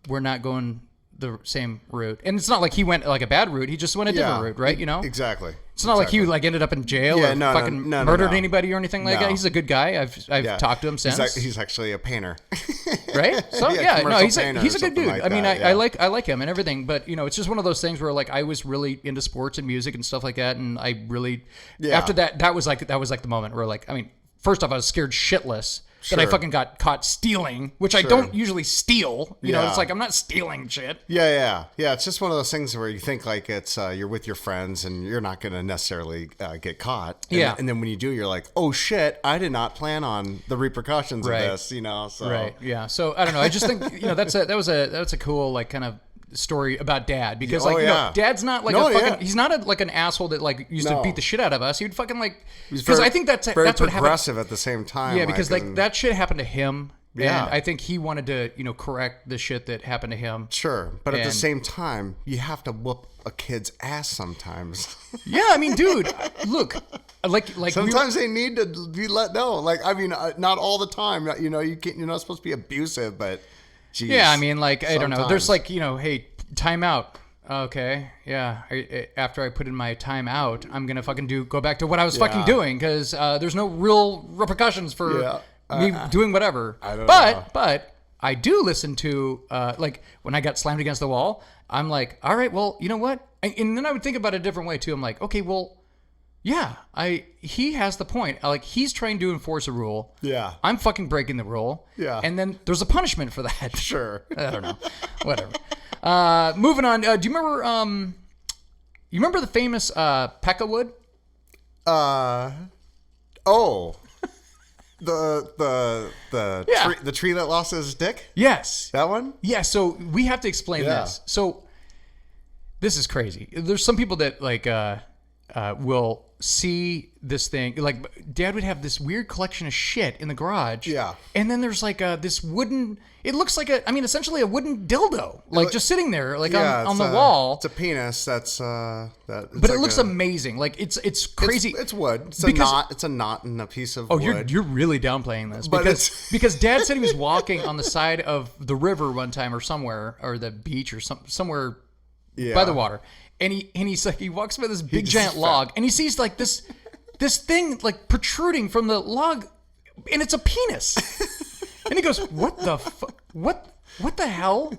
we're not going the same route. And it's not like he went like a bad route. He just went a different route, right? Exactly. It's not like he like ended up in jail or murdered anybody or anything like that. He's a good guy. I've talked to him since. He's actually a painter. Right? So he's a good dude. Like I like him and everything, but it's just one of those things where like I was really into sports and music and stuff like that, and I really after that was like the moment where like, I mean, first off, I was scared shitless. That I fucking got caught stealing, which I don't usually steal. It's like I'm not stealing shit. Yeah. It's just one of those things where you think like it's you're with your friends and you're not going to necessarily get caught. And then when you do, you're like, oh shit, I did not plan on the repercussions of this. So. Right. Yeah. So I don't know. I just think that was a cool like kind of story about Dad because Dad's not like he's not like an asshole that like used to beat the shit out of us. He'd fucking like, because I think that's very what happened. Progressive at the same time. Yeah, because like that shit happened to him. Yeah. And I think he wanted to correct the shit that happened to him. Sure, but at the same time, you have to whoop a kid's ass sometimes. Yeah, I mean, dude, look, like sometimes they need to be let know. Like, I mean, not all the time. You're not supposed to be abusive, but. Jeez, yeah, I mean, like, I don't know. There's like, hey, timeout. Okay, yeah. After I put in my timeout, I'm going to fucking go back to what I was fucking doing because there's no real repercussions for me doing whatever. I don't know. But I do listen to, like, when I got slammed against the wall, I'm like, all right, well, you know what? And then I would think about it a different way, too. I'm like, okay, well, yeah, he has the point. Like, he's trying to enforce a rule. Yeah. I'm fucking breaking the rule. Yeah. And then there's a punishment for that. Sure. I don't know. Whatever. Moving on. Do you remember the famous Pecka Wood? The tree that lost his dick? Yes. That one? Yeah, so we have to explain this. So this is crazy. There's some people that like will see this thing. Like, Dad would have this weird collection of shit in the garage. Yeah. And then there's like this wooden, it looks like essentially a wooden dildo, like just sitting there, like on the wall. It's a penis. That's but like it looks amazing. Like it's crazy. It's wood. It's a knot. It's a knot in a piece of wood. You're really downplaying this, because Dad said he was walking on the side of the river one time or somewhere, or the beach or somewhere by the water. And he's like, he walks by this big giant log, and he sees like this thing like protruding from the log, and it's a penis. And he goes, "What the fuck? What the hell?"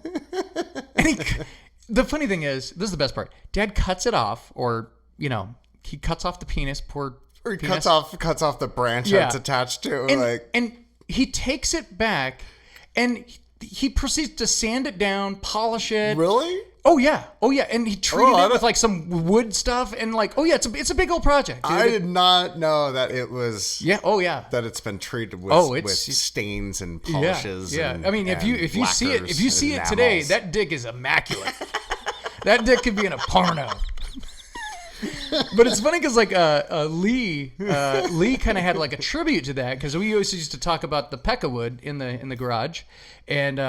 And the funny thing is, this is the best part. Dad cuts it off, or he cuts off the penis. Or he cuts off the branch it's attached to. And he takes it back, and he proceeds to sand it down, polish it. Really? Oh yeah, and he treated it with like some wood stuff, and like, it's a big old project, dude. I did not know that it was. Yeah. Oh yeah. That it's been treated with stains and polishes. Yeah. I mean, if you see it today, that dick is immaculate. That dick could be in a porno. But it's funny because like Lee kind of had like a tribute to that because we always used to talk about the Pecka Wood in the garage, and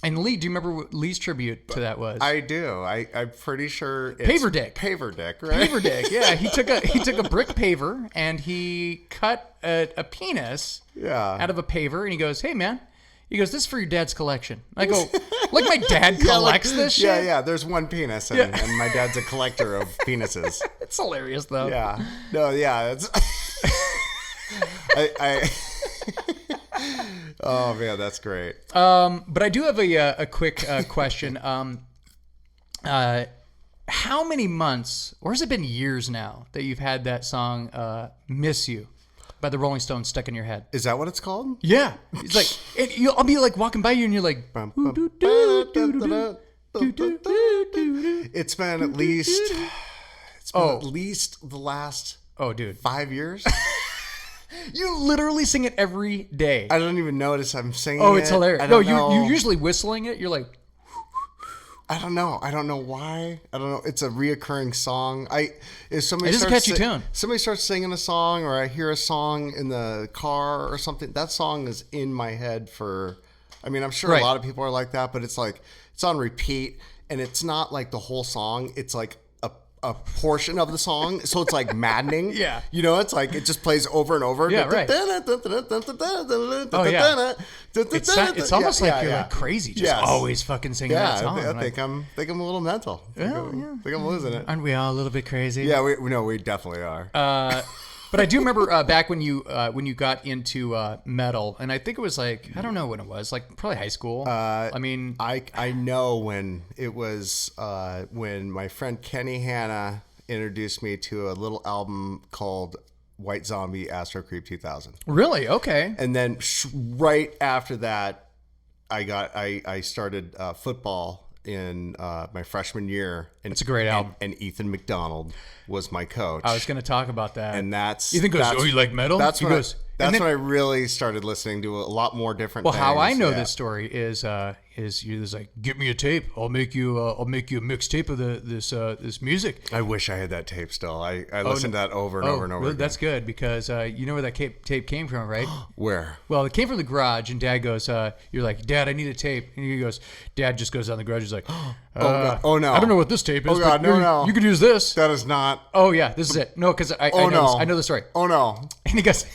Lee, do you remember what Lee's tribute to that was? I do. I'm pretty sure it's Paver Dick. Paver Dick, right? Paver Dick. Yeah, he took a brick paver and he cut a penis out of a paver, and he goes, "Hey man," he goes, "this is for your dad's collection." I go, "Like my dad collects this shit?" Yeah. There's one penis, and my dad's a collector of penises. It's hilarious though. Yeah. No. Yeah. It's. I Oh man, that's great. But I do have a quick question. How many months, or has it been years now, that you've had that song "Miss You" by the Rolling Stones stuck in your head? Is that what it's called? Yeah, it's like I'll be like walking by you, and you're like, it's been at least at least the last 5 years. You literally sing it every day. I don't even notice I'm singing it. Oh, it's hilarious. No, you're usually whistling it. You're like... I don't know. I don't know why. I don't know. It's a reoccurring song. If somebody it is a catchy tune. Somebody starts singing a song, or I hear a song in the car or something, that song is in my head for... I mean, I'm sure a lot of people are like that, but it's like, it's on repeat, and it's not like the whole song. It's like a portion of the song, so it's like maddening. Yeah. You know, it's like it just plays over and over. Yeah, right. Oh, yeah. It's almost like you're like crazy, just always fucking singing that song. I think I'm a little mental. I think I'm losing it. Aren't we all a little bit crazy? Yeah, we definitely are. But I do remember back when you got into metal, and I think it was like, I don't know when it was, like probably high school. I mean, I know when it was when my friend Kenny Hanna introduced me to a little album called White Zombie Astro Creep 2000. Really? Okay. And then right after that, I started football in my freshman year. And it's a great album. And Ethan McDonald was my coach. I was going to talk about that. And that's... Ethan goes, "Oh, you like metal?" That's when I really started listening to a lot more different things. How I know this story is you was like, "Get me a tape. I'll make you a mixtape of this music." I wish I had that tape still. I listened to that over and over and over again. That's good because you know where that tape came from, right? Where? Well, it came from the garage, and Dad goes, "You're like, Dad, I need a tape." And he goes, Dad just goes down the garage. He's like, "Oh no, I don't know what this tape is." Oh God, no. You could use this. That is not. Oh yeah, this is it. No, because I know the story. Oh no. And he goes,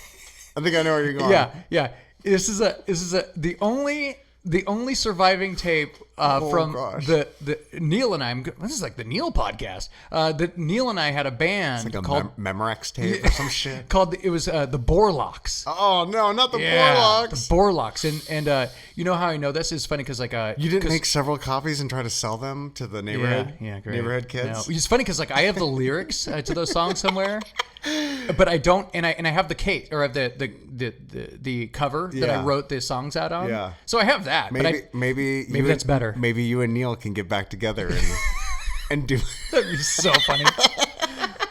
I think I know where you're going. Yeah. This is the only surviving tape from the Neil and I. This is like the Neil podcast. That Neil and I had a band called Memorex tape or some shit. It was the Bourlocks. Oh no, not the Bourlocks. The Bourlocks, and you know how I know this is funny because like you didn't make several copies and try to sell them to the neighborhood neighborhood kids. No. It's funny because like I have the lyrics to those songs somewhere. But I don't, and I have the case or the cover that I wrote the songs out on. Yeah. So I have that. Maybe that's better. Maybe you and Neil can get back together and do. That'd be so funny.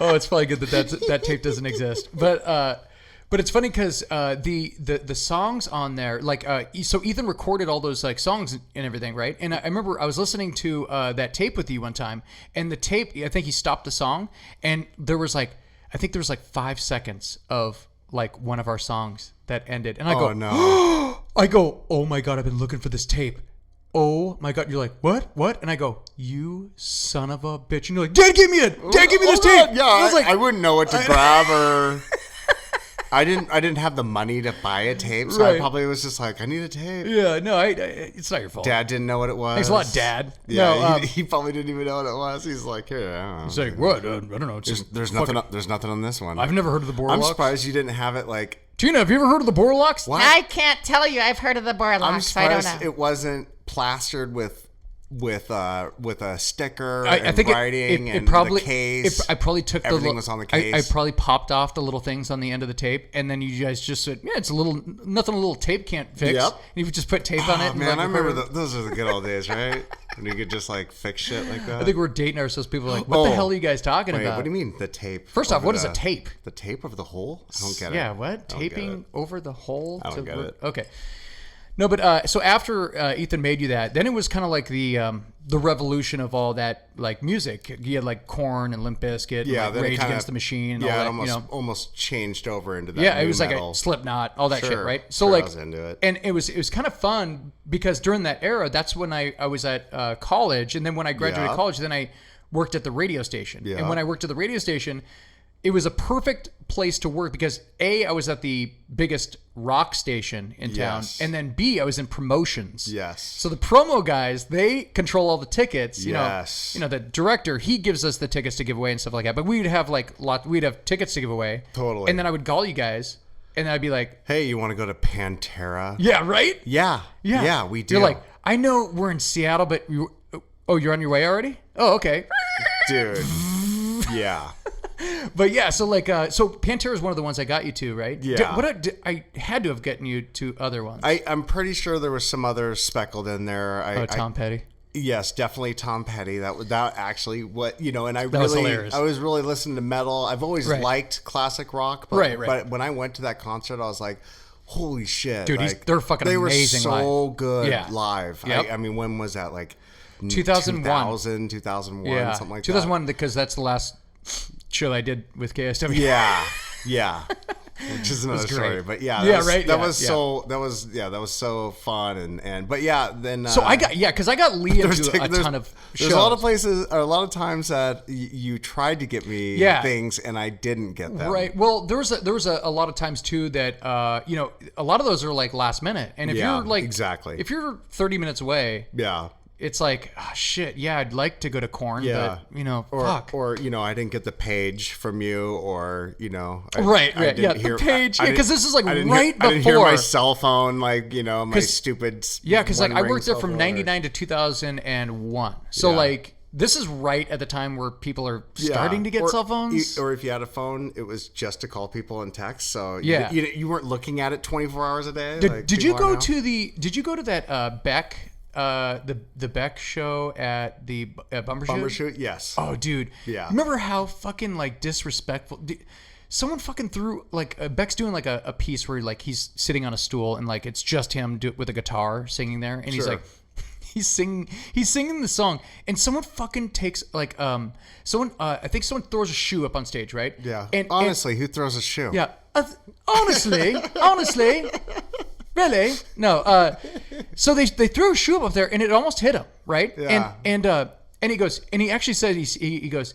Oh, it's probably good that tape doesn't exist. But it's funny because the songs on there, like so Ethan recorded all those like songs and everything, right? And I remember I was listening to that tape with you one time, and the tape, I think he stopped the song, and there was like 5 seconds of like one of our songs that ended. And I go, no. I go, "Oh my God, I've been looking for this tape. Oh my God." You're like, "What?" And I go, "You son of a bitch." And you're like, Dad, give me this tape." Yeah, I wouldn't know what to grab or... I didn't have the money to buy a tape, so I probably was just like, "I need a tape." Yeah, no, it's not your fault. Dad didn't know what it was. Thanks a lot, Dad. Yeah, he probably didn't even know what it was. He's like, "Here, I don't know." He's like, "What? I don't know." There's nothing on this one. I've never heard of the Bourlocks. I'm surprised you didn't have it like. Tina, have you ever heard of the Bourlocks? What? I can't tell you. I've heard of the Bourlocks. I'm surprised I don't know. it wasn't plastered with a sticker I and think writing it and probably, the case. I probably took everything was on the case. I probably popped off the little things on the end of the tape, and then you guys just said, "Yeah, it's nothing a little tape can't fix." Yep. And you just put tape on it. And man, I remember those are the good old days, right? When you could just like fix shit like that. I think we're dating ourselves. People are like, "What the hell are you guys talking about?" What do you mean the tape? First off, what is a tape? The tape over the hole? I don't get it. Yeah, what? Taping over the hole? I don't get it. Okay. No, but so after Ethan made you that, then it was kind of like the revolution of all that like music. You had like Korn and Limp Bizkit, and, like, Rage Against the Machine, and all that. Almost, you know, almost changed over into that. Yeah, it new was metal. like a Slipknot, all that shit, right? So Sure, like, I was into it. and it was kind of fun because during that era, that's when I was at college, and then when I graduated college, then I worked at the radio station, and when I worked at the radio station, it was a perfect place to work because A, I was at the biggest rock station in town, and then B, I was in promotions. Yes. So the promo guys, they control all the tickets. You Yes. know, the director, he gives us the tickets to give away and stuff like that. But we'd have we'd have tickets to give away. Totally. And then I would call you guys, and I'd be like, Hey, you want to go to Pantera? yeah, right? Yeah, we do. You're like, I know we're in Seattle, but you're on your way already? Oh, okay. dude. Yeah. But yeah, so like, so Pantera is one of the ones I got you to, right? Yeah. I had to have gotten you to other ones. I'm pretty sure there was some others speckled in there. Tom Petty. Yes, definitely Tom Petty. That actually what and I was hilarious. I was really listening to metal. I've always liked classic rock, but, Right. but when I went to that concert, I was like, holy shit, dude, like, they're fucking they amazing were so live. good live. Yep. I mean, when was that? Like 2001, 2001, something like 2001, because that's the last show I did with KSW. that. Yeah. Which is another story, but that was so fun and but yeah, then so I got because I got Lee into a ton of shows. There's a lot of places or a lot of times that you tried to get me things and I didn't get them. Right. Well, there was a lot of times too that a lot of those are like last minute, and if you're like if you're 30 minutes away, it's like, oh, shit, yeah, I'd like to go to Korn, but, fuck. Or, I didn't get the page from you, or, Right, the page. Because this is like right before. I didn't hear my cell phone, like, my stupid. Yeah, because like I worked there from 99 to 2001. So like, this is right at the time where people are starting to get cell phones. Or if you had a phone, it was just to call people and text. So you weren't looking at it 24 hours a day. Did you go to that Beck? The Beck show at the Bumbershoot? Bumbershoot, yes. Oh, dude. Yeah. Remember how fucking like disrespectful? Someone fucking threw like Beck's doing like a piece where like he's sitting on a stool and like it's just him with a guitar singing there, and he's like. He's singing the song, and someone fucking takes like I think someone throws a shoe up on stage, right? Yeah. And honestly, who throws a shoe? Yeah. Honestly, really? No. So they threw a shoe up there, and it almost hit him, right? Yeah. And he goes, and he actually said he goes,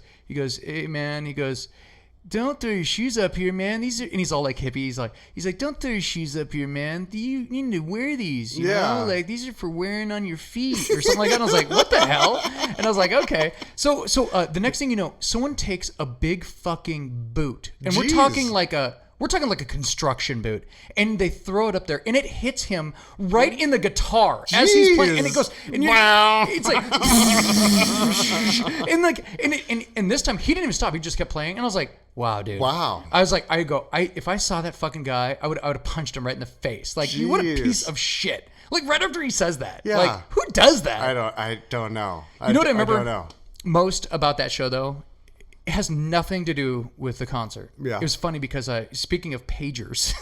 hey man, he goes, don't throw your shoes up here, man. These are, and he's all like hippie. He's like, don't throw your shoes up here, man. You need to wear these, you know? Like, these are for wearing on your feet or something like that. And I was like, what the hell? And I was like, okay. So the next thing you know, someone takes a big fucking boot, and we're talking like a construction boot, and they throw it up there, and it hits him right in the guitar as he's playing, and it goes, and it's like, and this time he didn't even stop, he just kept playing, and I was like, wow, dude. Wow. I was like, if I saw that fucking guy, I would have punched him right in the face. Like, what a piece of shit. Like, right after he says that. Yeah. Like, who does that? I don't know. You know what I remember don't know. most about that show, though? It has nothing to do with the concert. Yeah. It was funny because, speaking of pagers,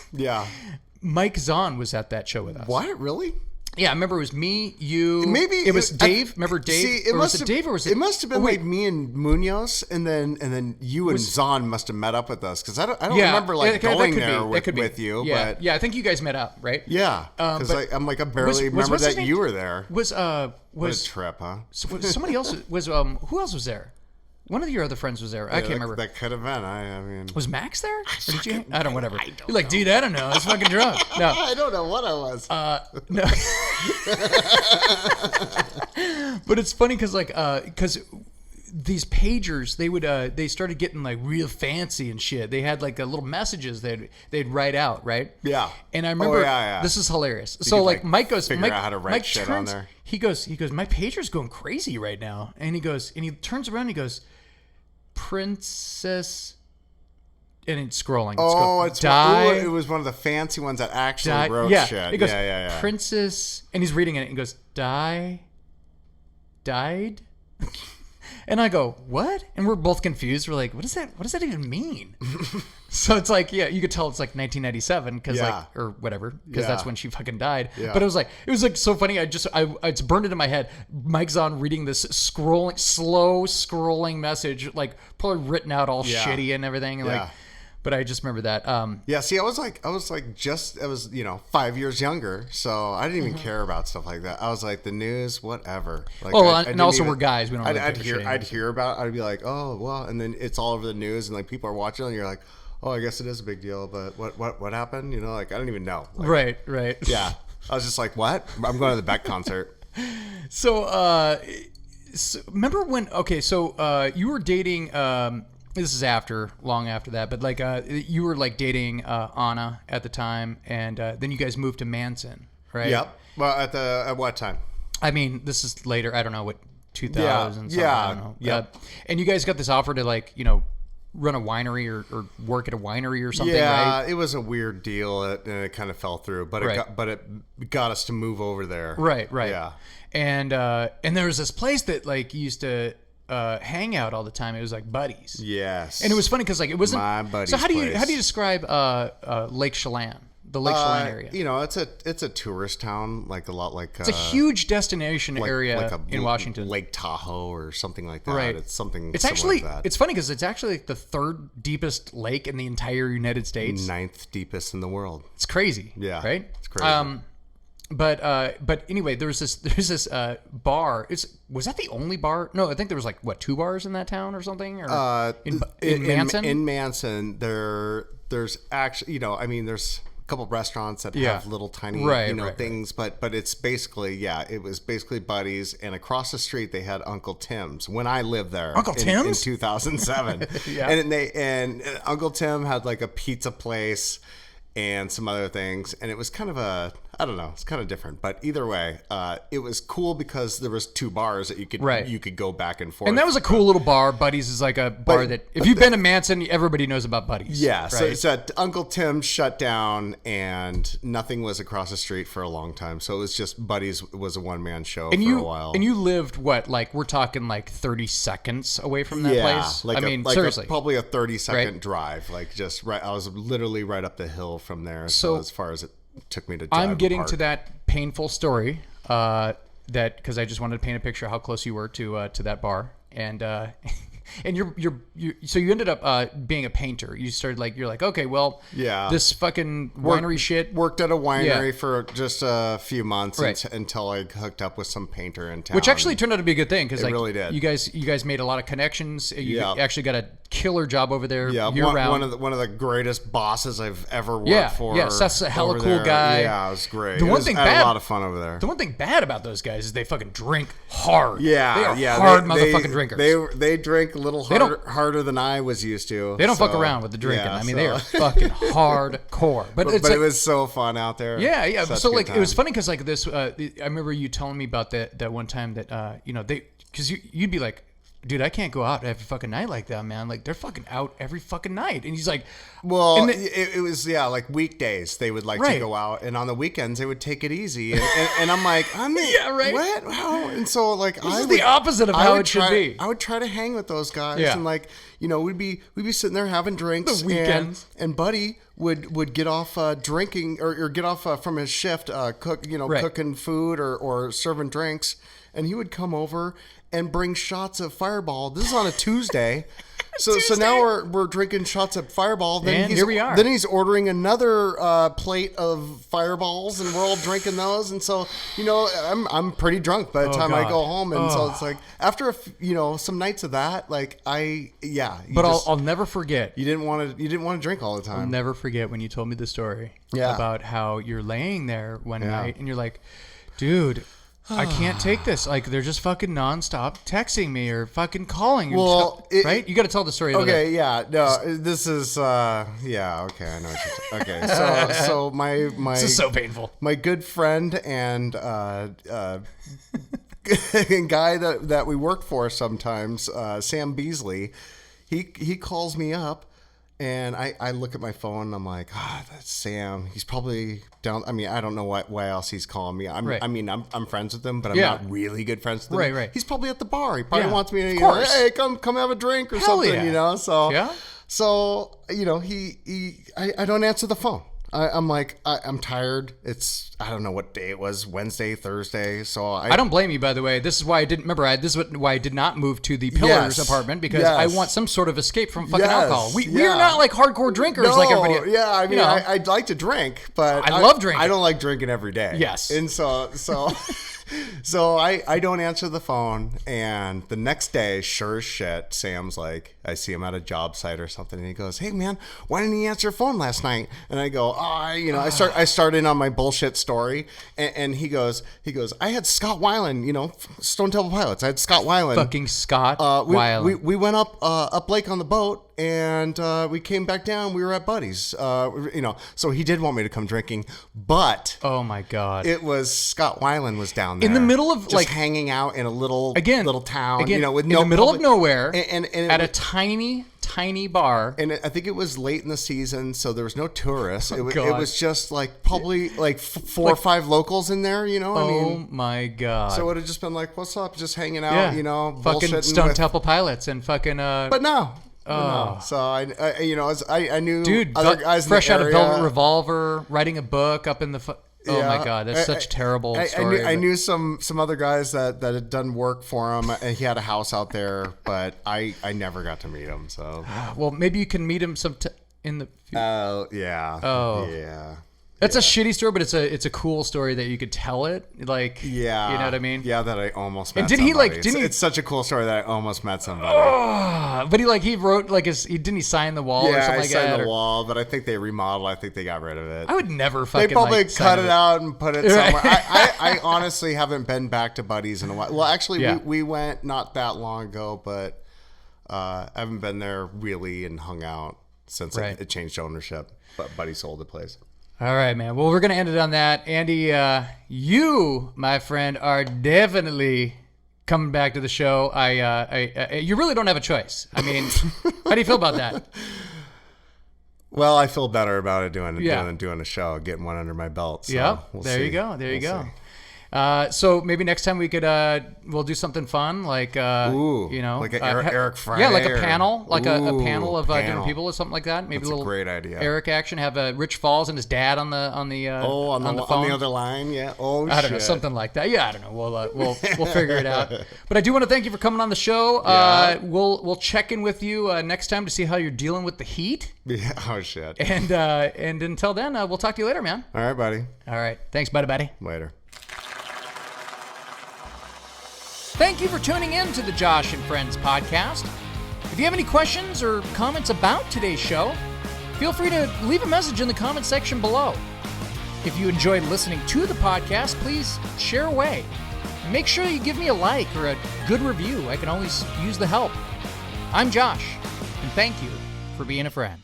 Mike Zahn was at that show with us. What? Really? Yeah, I remember it was me, you. Maybe it was Dave. Remember Dave? See, was it Dave or was it? It must have been like me and Munoz, and then you and Zahn must have met up with us because I don't remember like going there with you. Yeah, but I think you guys met up, right? Yeah, because I barely remember that you were there. Was what a trip, huh? Somebody else was who else was there? One of your other friends was there. I can't remember. That could have been. I mean, was Max there? Or did you? I don't. Whatever. You're like, dude, I don't know. I was fucking drunk. No, I don't know what I was. No. But it's funny because these pagers, they started getting like real fancy and shit. They had like little messages they'd write out, right? Yeah. And I remember this is hilarious. So like Mike goes, figure out how to write shit on there. He goes, my pager's going crazy right now, and he turns around, and he goes, Princess, and it's scrolling. It was one of the fancy ones that actually wrote shit. He goes, yeah. Princess, and he's reading it, and he goes, died. And I go, what? And we're both confused. We're like, what does that even mean? So it's like, yeah, you could tell it's like 1997 because or whatever, because that's when she fucking died. Yeah. But it was like so funny. It's burned into my head. Mike's on reading this slow scrolling message, like probably written out all shitty and everything. And like, but I just remember that. See, I was 5 years younger, so I didn't even care about stuff like that. I was like, the news, whatever. Like, and also we're guys. We don't. I'd hear about. I'd be like, oh well, and then it's all over the news, and like people are watching, and you're like, oh, I guess it is a big deal, but what happened? You know, like I don't even know. Like, Right. Yeah, I was just like, what? I'm going to the Beck concert. So, remember when? Okay, so you were dating. This is long after that, but like you were like dating Anna at the time, and then you guys moved to Manson, right? Yep. Well, at what time? I mean, this is later. I don't know what 2000. Yeah. I don't know. Yep. And you guys got this offer to like run a winery or work at a winery or something, yeah, right? it was a weird deal, and it kind of fell through. But it got us to move over there. Right. Yeah. And there was this place that like used to hang out all the time. It was like Buddies. Yes. And it was funny because like it wasn't my buddy's So how do you place. describe Lake Chelan? The Lake Chelan area. It's a tourist town, like a lot like it's a huge destination area in Washington. Lake Tahoe or something like that. Right. It's something. It's similar actually to that. it's funny because it's actually like the third deepest lake in the entire United States. 9th deepest in the world. It's crazy. Yeah. Right. It's crazy. But anyway, there's this bar. Was that the only bar? No, I think there was like 2 bars in that town or something. Or in Manson. In Manson, there's actually there's a couple of restaurants that have little tiny things, but it's basically it was basically Buddies, and across the street they had Uncle Tim's when I lived there. Uncle Tim's in 2007. Yeah. And Uncle Tim had like a pizza place and some other things, and it was kind of I don't know, it's kind of different, but either way, it was cool because there was 2 bars that you could go back and forth. And that was a cool little bar. Buddies is like a bar that if you've been to Manson, everybody knows about Buddies. Yeah, right? so Uncle Tim shut down, and nothing was across the street for a long time. So it was just Buddies was a one-man show for a while. And you lived we're talking like 30 seconds away from that place? Seriously. Probably a 30-second drive, like just right. I was literally right up the hill from there. So as far as it took me to drive I'm getting apart. to that painful story because I just wanted to paint a picture of how close you were to that bar, and so you ended up being a painter. You started you're like, okay, well, this fucking winery shit. Worked at a winery for just a few months until I hooked up with some painter in town, which actually turned out to be a good thing because really did. You guys made a lot of connections. You actually got a killer job over there year round. One of the greatest bosses I've ever worked for. Yes, that's a hella cool guy. Yeah, it was great. I had a lot of fun over there. The one thing bad about those guys is they fucking drink hard. Yeah, they are hard motherfucking drinkers. They drink a little harder than I was used to. They don't fuck around with the drinking. I mean, they are fucking hardcore. But it was so fun out there. Yeah. So like, it was funny because like this. I remember you telling me about that one time that because you'd be like, dude, I can't go out every fucking night like that, man. Like, they're fucking out every fucking night. And he's like... Well, it was, like weekdays they would like to go out. And on the weekends, they would take it easy. And I'm like, what? How? And so, like, this is the opposite of how it should be. I would try to hang with those guys. Yeah. And, like, we'd be sitting there having drinks. The weekends. And Buddy would get off drinking or get off from his shift, cooking food or serving drinks. And he would come over and bring shots of Fireball. This is on a Tuesday. So now we're drinking shots of Fireball. Then here we are. Then he's ordering another plate of Fireballs, and we're all drinking those. And so I'm pretty drunk by the time I go home. And so it's like after some nights of that, like I'll never forget. You didn't want to drink all the time. I'll never forget when you told me the story about how you're laying there one night and you're like, dude, I can't take this. Like, they're just fucking nonstop texting me or fucking calling. Well, right? You got to tell the story. Okay, this is okay. I know what you're okay. So my this is so painful. My good friend and guy that we work for sometimes, Sam Beasley, he calls me up. And I look at my phone and I'm like, that's Sam. He's probably down. I mean, I don't know why else he's calling me. I'm friends with him, but I'm not really good friends with him. Right. He's probably at the bar. He probably wants me to, hey, come have a drink or Hell something, yeah. So, I don't answer the phone. I'm like, I'm tired. I don't know what day it was, Wednesday, Thursday. So I don't blame you, by the way. This is why I didn't remember. This is why I did not move to the Pillars apartment, because I want some sort of escape from fucking alcohol. We are not like hardcore drinkers like everybody. Yeah, I mean, I'd like to drink, but I love drinking. I don't like drinking every day. Yes. And so So I don't answer the phone, and the next day, sure as shit, Sam's like, I see him at a job site or something, and he goes, hey man, why didn't you answer your phone last night? And I go, I start in on my bullshit story, and he goes, I had Scott Weiland, Stone Temple Pilots. I had Scott Weiland. Fucking Scott Weiland. We went up lake on the boat, and we came back down. We were at Buddy's, so he did want me to come drinking, but oh my God, it was Scott Weiland was down there in the middle of just hanging out in a little town, with in the middle of nowhere, and at a tiny bar. And I think it was late in the season, so there was no tourists. It was just probably 4 or 5 locals in there, My God. So it would have just been like, what's up? Just hanging out, fucking Stone Temple Pilots and fucking But no. No. So I knew other guys fresh in the area. Out of Velvet Revolver, writing a book up in the oh my God, that's such a terrible story. I knew some other guys that had done work for him, and he had a house out there, but I never got to meet him. So well, maybe you can meet him in the future. Oh yeah. That's a shitty story, but it's a cool story that you could tell it. You know what I mean? Yeah, that I almost met. And did somebody. he It's such a cool story that I almost met somebody. But he wrote didn't he sign the wall or something like that? Yeah, I signed the wall, but I think they remodeled. I think they got rid of it. I would never fucking. They probably cut it out and put it somewhere. I honestly haven't been back to Buddy's in a while. Well, actually, we went not that long ago, but I haven't been there really and hung out since it changed ownership. But Buddy sold the place. All right, man. Well, we're going to end it on that. Andy, you, my friend, are definitely coming back to the show. You really don't have a choice. I mean, how do you feel about that? Well, I feel better about it doing a show, getting one under my belt. So there you go. There you go. So maybe next time we could we'll do something fun like like an Eric Friday, like a panel, a panel of different people or something like that. Maybe that's a little great idea. Eric action. Have Rich Falls and his dad on the phone. On the other line. Yeah. I don't know, something like that. Yeah, I don't know. We'll figure it out. But I do want to thank you for coming on the show. We'll check in with you next time to see how you're dealing with the heat. Yeah. Oh shit. And until then, we'll talk to you later, man. All right, buddy. All right. Thanks, buddy. Later. Thank you for tuning in to the Josh and Friends podcast. If you have any questions or comments about today's show, feel free to leave a message in the comment section below. If you enjoyed listening to the podcast, please share away. And make sure you give me a like or a good review. I can always use the help. I'm Josh, and thank you for being a friend.